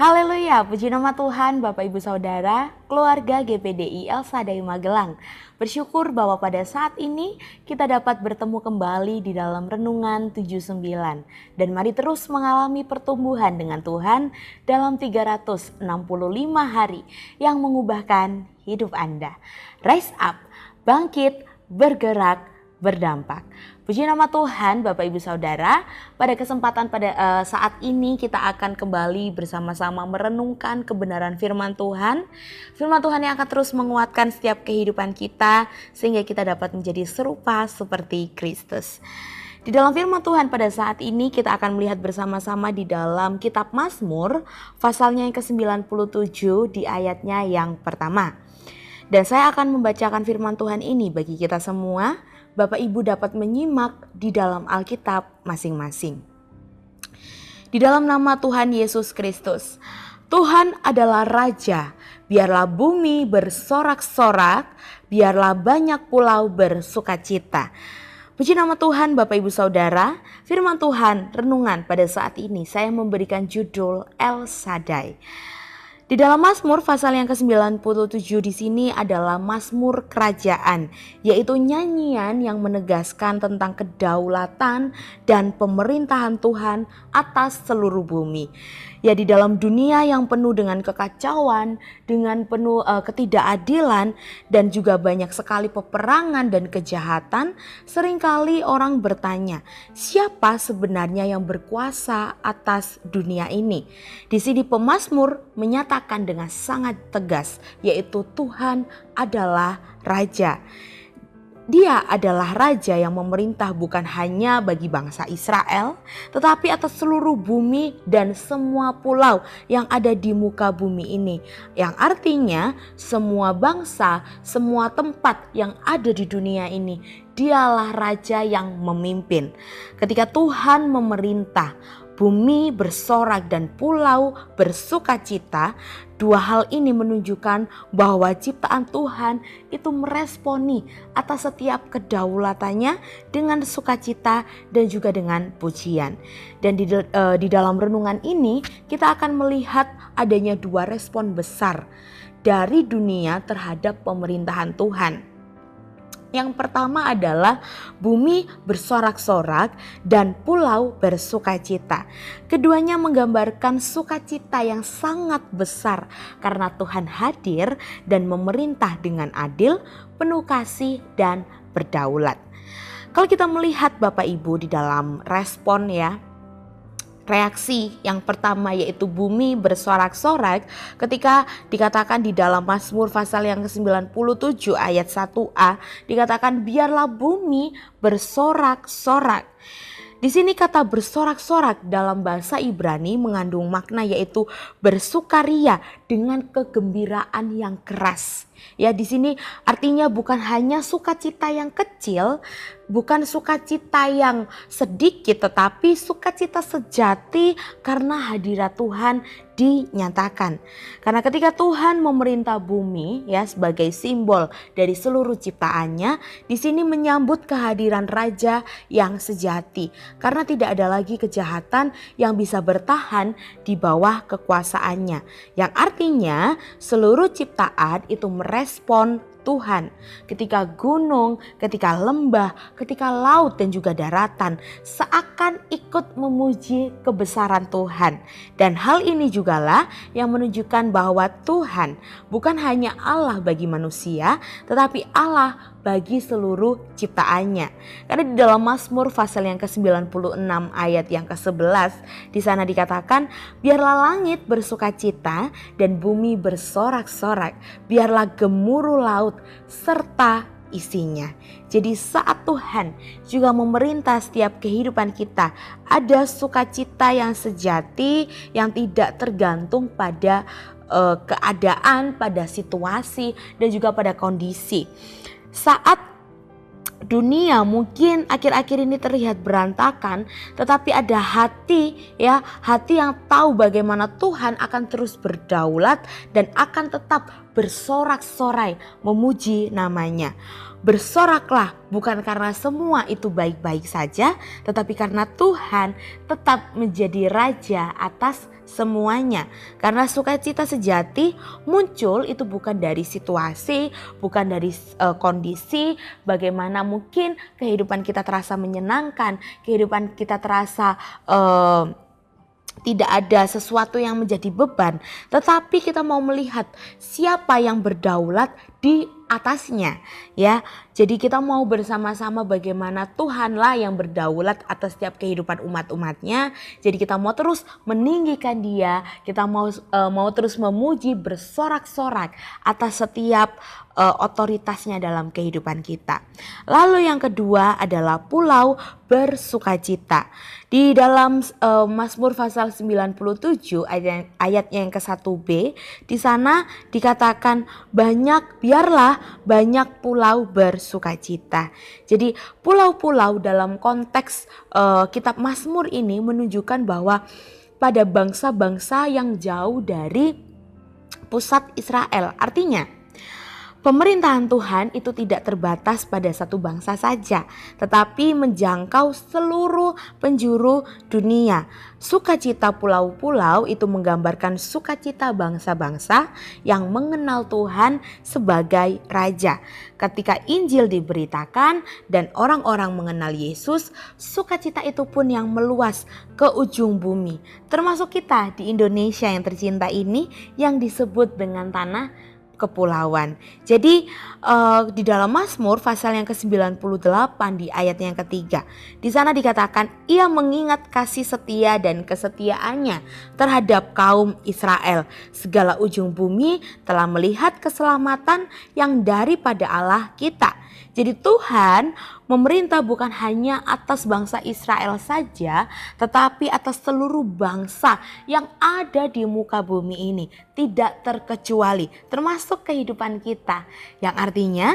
Haleluya, puji nama Tuhan, Bapak Ibu Saudara, keluarga GPDI El Shaddai Magelang. Bersyukur bahwa pada saat ini kita dapat bertemu kembali di dalam Renungan 79. Dan mari terus mengalami pertumbuhan dengan Tuhan dalam 365 hari yang mengubahkan hidup Anda. Rise up, bangkit, bergerak, berdampak. Puji nama Tuhan, Bapak Ibu Saudara. Pada kesempatan saat ini kita akan kembali bersama-sama merenungkan kebenaran firman Tuhan. Firman Tuhan yang akan terus menguatkan setiap kehidupan kita sehingga kita dapat menjadi serupa seperti Kristus. Di dalam firman Tuhan pada saat ini kita akan melihat bersama-sama di dalam kitab Mazmur pasalnya yang ke-97 di ayatnya yang pertama. Dan saya akan membacakan firman Tuhan ini bagi kita semua. Bapak Ibu dapat menyimak di dalam Alkitab masing-masing. Di dalam nama Tuhan Yesus Kristus, Tuhan adalah Raja, biarlah bumi bersorak-sorak, biarlah banyak pulau bersukacita. Puji nama Tuhan Bapak Ibu Saudara, firman Tuhan renungan pada saat ini saya memberikan judul El Shaddai. Di dalam Mazmur pasal yang ke-97 di sini adalah Mazmur kerajaan, yaitu nyanyian yang menegaskan tentang kedaulatan dan pemerintahan Tuhan atas seluruh bumi. Ya, di dalam dunia yang penuh dengan kekacauan, dengan penuh ketidakadilan dan juga banyak sekali peperangan dan kejahatan, seringkali orang bertanya, siapa sebenarnya yang berkuasa atas dunia ini? Di sini pemazmur menyatakan dengan sangat tegas, yaitu Tuhan adalah Raja. Dia adalah Raja yang memerintah bukan hanya bagi bangsa Israel, tetapi atas seluruh bumi dan semua pulau yang ada di muka bumi ini. Yang artinya semua bangsa, semua tempat yang ada di dunia ini, Dialah Raja yang memimpin. Ketika Tuhan memerintah, bumi bersorak dan pulau bersukacita. Dua hal ini menunjukkan bahwa ciptaan Tuhan itu meresponi atas setiap kedaulatannya dengan sukacita dan juga dengan pujian. Dan di dalam renungan ini kita akan melihat adanya dua respon besar dari dunia terhadap pemerintahan Tuhan. Yang pertama adalah bumi bersorak-sorak dan pulau bersukacita. Keduanya menggambarkan sukacita yang sangat besar karena Tuhan hadir dan memerintah dengan adil, penuh kasih dan berdaulat. Kalau kita melihat Bapak Ibu di dalam respon reaksi yang pertama yaitu bumi bersorak-sorak ketika dikatakan di dalam Mazmur pasal yang ke-97 ayat 1a dikatakan biarlah bumi bersorak-sorak. Di sini kata bersorak-sorak dalam bahasa Ibrani mengandung makna yaitu bersukaria dengan kegembiraan yang keras. Ya, di sini artinya bukan hanya sukacita yang kecil, bukan sukacita yang sedikit, tetapi sukacita sejati karena hadirat Tuhan dinyatakan. Karena ketika Tuhan memerintah bumi sebagai simbol dari seluruh ciptaannya, di sini menyambut kehadiran Raja yang sejati. Karena tidak ada lagi kejahatan yang bisa bertahan di bawah kekuasaannya. Yang artinya seluruh ciptaan itu merespon Tuhan. Ketika gunung, ketika lembah, ketika laut dan juga daratan seakan ikut memuji kebesaran Tuhan. Dan hal ini jugalah yang menunjukkan bahwa Tuhan bukan hanya Allah bagi manusia, tetapi Allah bagi seluruh ciptaannya. Karena di dalam Mazmur pasal yang ke-96 ayat yang ke-11 di sana dikatakan, biarlah langit bersukacita dan bumi bersorak-sorak, biarlah gemuruh laut serta isinya. Jadi saat Tuhan juga memerintah setiap kehidupan kita, ada sukacita yang sejati yang tidak tergantung pada keadaan, pada situasi dan juga pada kondisi. Saat dunia mungkin akhir-akhir ini terlihat berantakan, tetapi ada hati yang tahu bagaimana Tuhan akan terus berdaulat dan akan tetap bersorak-sorai memuji namanya. Bersoraklah bukan karena semua itu baik-baik saja, tetapi karena Tuhan tetap menjadi raja atas semuanya. Karena sukacita sejati muncul itu bukan dari situasi, bukan dari kondisi, bagaimana mungkin kehidupan kita terasa menyenangkan, kehidupan kita terasa tidak ada sesuatu yang menjadi beban, tetapi kita mau melihat siapa yang berdaulat di atasnya, ya. Jadi kita mau bersama-sama bagaimana Tuhanlah yang berdaulat atas setiap kehidupan umat-umatnya. Jadi kita mau terus meninggikan Dia, kita mau terus memuji, bersorak-sorak atas setiap otoritasnya dalam kehidupan kita. Lalu yang kedua adalah pulau bersukacita. Di dalam Mazmur pasal 97 ayatnya yang ke-1b, di sana dikatakan biarlah banyak pulau bersukacita. Jadi pulau-pulau dalam konteks kitab Mazmur ini menunjukkan bahwa pada bangsa-bangsa yang jauh dari pusat Israel. Artinya pemerintahan Tuhan itu tidak terbatas pada satu bangsa saja, tetapi menjangkau seluruh penjuru dunia. Sukacita pulau-pulau itu menggambarkan sukacita bangsa-bangsa yang mengenal Tuhan sebagai Raja. Ketika Injil diberitakan dan orang-orang mengenal Yesus, sukacita itu pun yang meluas ke ujung bumi. Termasuk kita di Indonesia yang tercinta ini yang disebut dengan tanah kepulauan. Jadi di dalam Mazmur pasal yang ke-98 di ayat yang ketiga, di sana dikatakan ia mengingat kasih setia dan kesetiaannya terhadap kaum Israel. Segala ujung bumi telah melihat keselamatan yang daripada Allah kita. Jadi Tuhan memerintah bukan hanya atas bangsa Israel saja, tetapi atas seluruh bangsa yang ada di muka bumi ini, tidak terkecuali, termasuk kehidupan kita. Yang artinya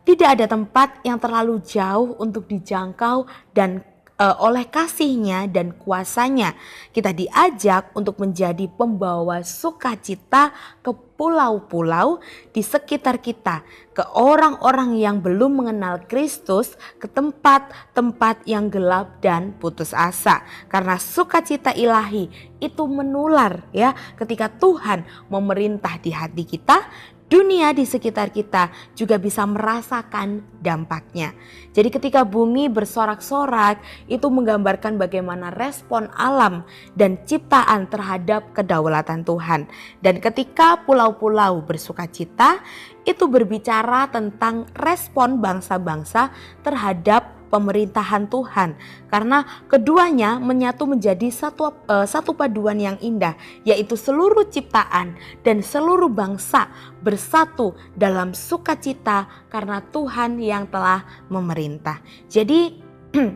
tidak ada tempat yang terlalu jauh untuk dijangkau dan oleh kasih-Nya dan kuasa-Nya kita diajak untuk menjadi pembawa sukacita ke pulau-pulau di sekitar kita, ke orang-orang yang belum mengenal Kristus, ke tempat-tempat yang gelap dan putus asa. Karena sukacita ilahi itu menular, ya, ketika Tuhan memerintah di hati kita, dunia di sekitar kita juga bisa merasakan dampaknya. Jadi ketika bumi bersorak-sorak, itu menggambarkan bagaimana respon alam dan ciptaan terhadap kedaulatan Tuhan. Dan ketika pulau-pulau bersukacita, itu berbicara tentang respon bangsa-bangsa terhadap pemerintahan Tuhan, karena keduanya menyatu menjadi satu paduan yang indah, yaitu seluruh ciptaan dan seluruh bangsa bersatu dalam sukacita karena Tuhan yang telah memerintah. Jadi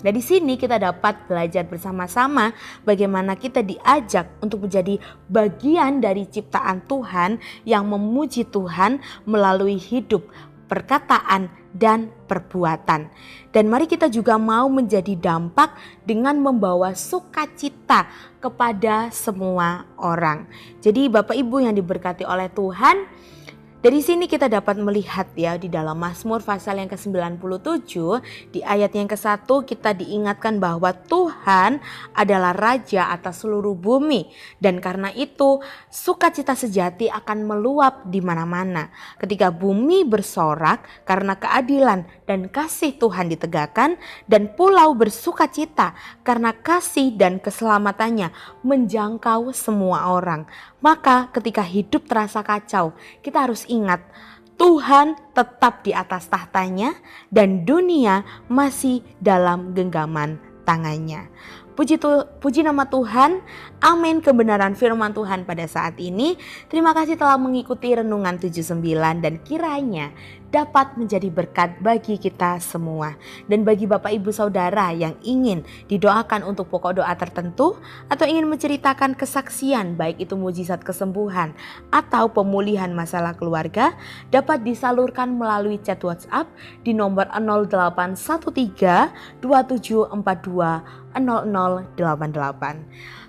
dari sini kita dapat belajar bersama-sama bagaimana kita diajak untuk menjadi bagian dari ciptaan Tuhan yang memuji Tuhan melalui hidup, perkataan, dan perbuatan. Dan mari kita juga mau menjadi dampak dengan membawa sukacita kepada semua orang. Jadi Bapak Ibu yang diberkati oleh Tuhan, dari sini kita dapat melihat, ya, di dalam Mazmur pasal yang ke-97 di ayat yang ke-1 kita diingatkan bahwa Tuhan adalah Raja atas seluruh bumi, dan karena itu sukacita sejati akan meluap di mana-mana. Ketika bumi bersorak karena keadilan dan kasih Tuhan ditegakkan, dan pulau bersukacita karena kasih dan keselamatannya menjangkau semua orang. Maka ketika hidup terasa kacau, kita harus ingat Tuhan tetap di atas tahtanya dan dunia masih dalam genggaman tangannya. Puji nama Tuhan, amin. Kebenaran firman Tuhan pada saat ini. Terima kasih telah mengikuti Renungan 79 dan kiranya dapat menjadi berkat bagi kita semua. Dan bagi Bapak Ibu Saudara yang ingin didoakan untuk pokok doa tertentu atau ingin menceritakan kesaksian, baik itu mujizat kesembuhan atau pemulihan masalah keluarga, dapat disalurkan melalui chat WhatsApp di nomor 0813 2742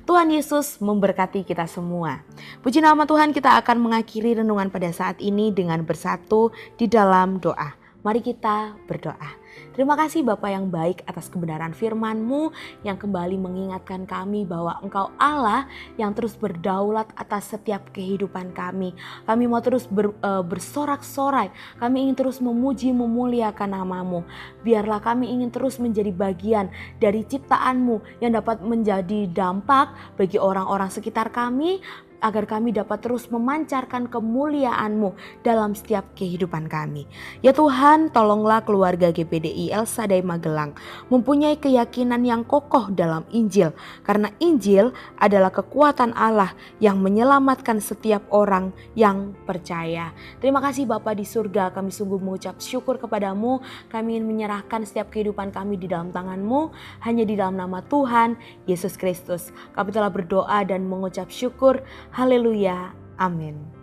Tuhan Yesus memberkati kita semua. Puji nama Tuhan, kita akan mengakhiri renungan pada saat ini dengan bersatu di dalam doa. Mari kita berdoa. Terima kasih Bapa yang baik atas kebenaran firman-Mu yang kembali mengingatkan kami bahwa Engkau Allah yang terus berdaulat atas setiap kehidupan kami. Kami mau terus bersorak-sorai, kami ingin terus memuji memuliakan nama-Mu. Biarlah kami ingin terus menjadi bagian dari ciptaan-Mu yang dapat menjadi dampak bagi orang-orang sekitar kami, agar kami dapat terus memancarkan kemuliaan-Mu dalam setiap kehidupan kami. Ya Tuhan, tolonglah keluarga GPDI El Shaddai Magelang mempunyai keyakinan yang kokoh dalam Injil, karena Injil adalah kekuatan Allah yang menyelamatkan setiap orang yang percaya. Terima kasih Bapa di surga, kami sungguh mengucap syukur kepadamu. Kami ingin menyerahkan setiap kehidupan kami di dalam tangan-Mu, hanya di dalam nama Tuhan Yesus Kristus. Kami telah berdoa dan mengucap syukur. Haleluya, amin.